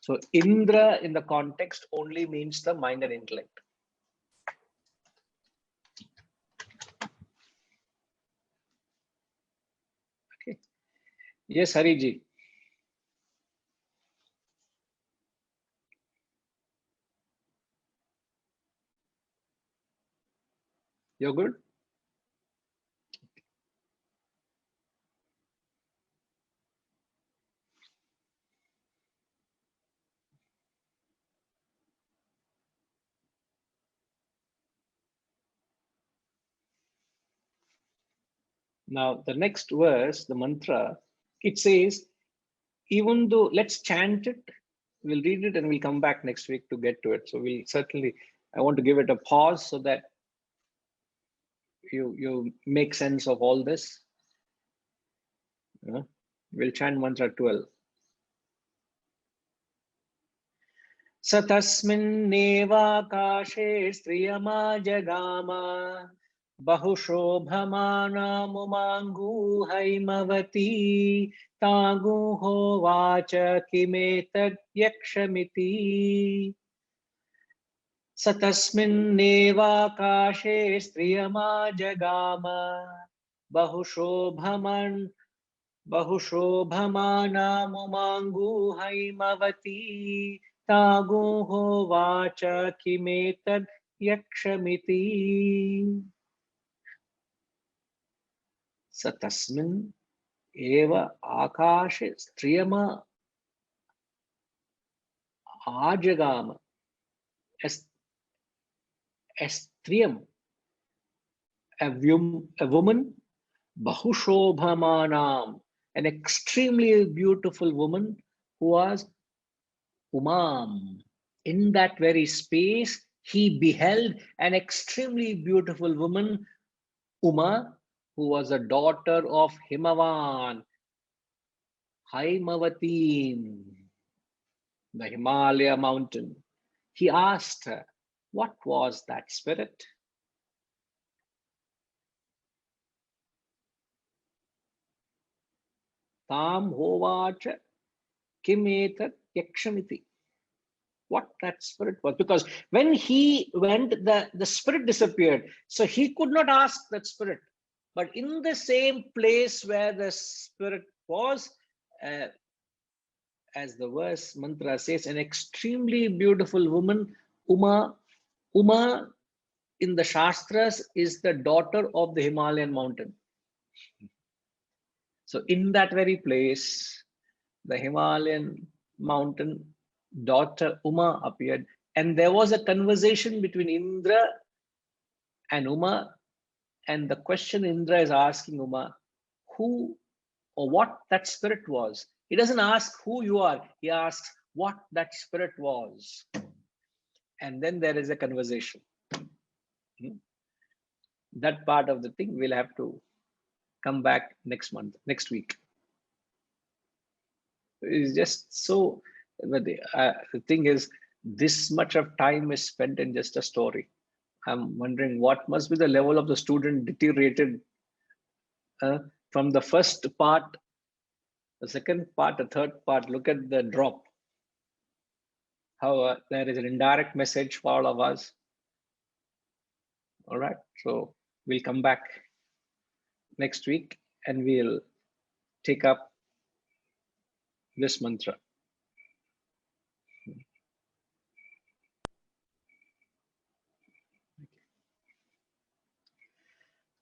So Indra in the context only means the mind and intellect. Okay. Yes, Hariji. You're good? Now, the next verse, the mantra, it says, even though, let's chant it, we'll read it and we'll come back next week to get to it. So we'll certainly, I want to give it a pause so that you make sense of all this. We'll chant mantra 12. Satasminnevakashe striyama jagama Bahushobhamana mumangu haimavati Taguho vacha kimetad yakshamiti Satasminnevakashe striyama jagama Bahushobhamana mumangu haimavati Taguho vacha kimetad yakshamiti Satasmin eva akashe striyama ajagama estriyam, a woman, bahushobhamanam, an extremely beautiful woman who was Umam. In that very space, he beheld an extremely beautiful woman, Uma, who was a daughter of Himavan, Haimavatim, the Himalaya mountain. He asked her, what was that spirit? Tam hovacha kimetat yakshamiti. What that spirit was. Because when he went, the spirit disappeared. So he could not ask that spirit. But in the same place where the spirit was, as the verse mantra says, an extremely beautiful woman, Uma. Uma in the Shastras is the daughter of the Himalayan mountain. So in that very place, the Himalayan mountain daughter Uma appeared, and there was a conversation between Indra and Uma, and the question Indra is asking Uma, who or what that spirit was. He doesn't ask who you are, he asks what that spirit was. And then there is a conversation. That part of the thing we'll have to come back next week. It's just so, but the thing is, this much of time is spent in just a story. I'm wondering what must be the level of the student deteriorated from the first part, the second part, the third part. Look at the drop. How there is an indirect message for all of us. All right, so we'll come back next week and we'll take up this mantra.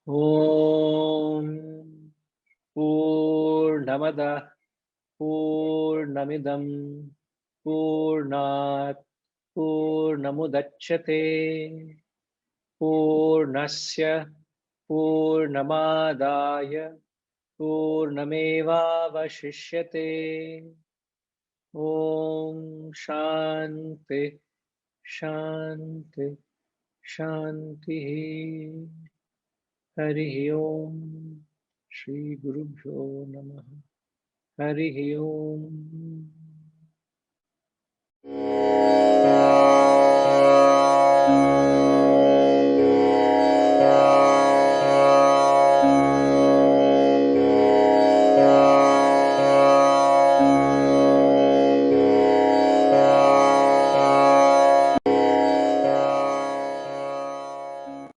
Om Purnamada Purnamidam Purnat Purnamudachyate Purnasya Purnamadaya Purnamevavashishyate. Om Shanti Shanti Shanti. Hari Om. Shri Gurubhyo Namaha. Hari Om.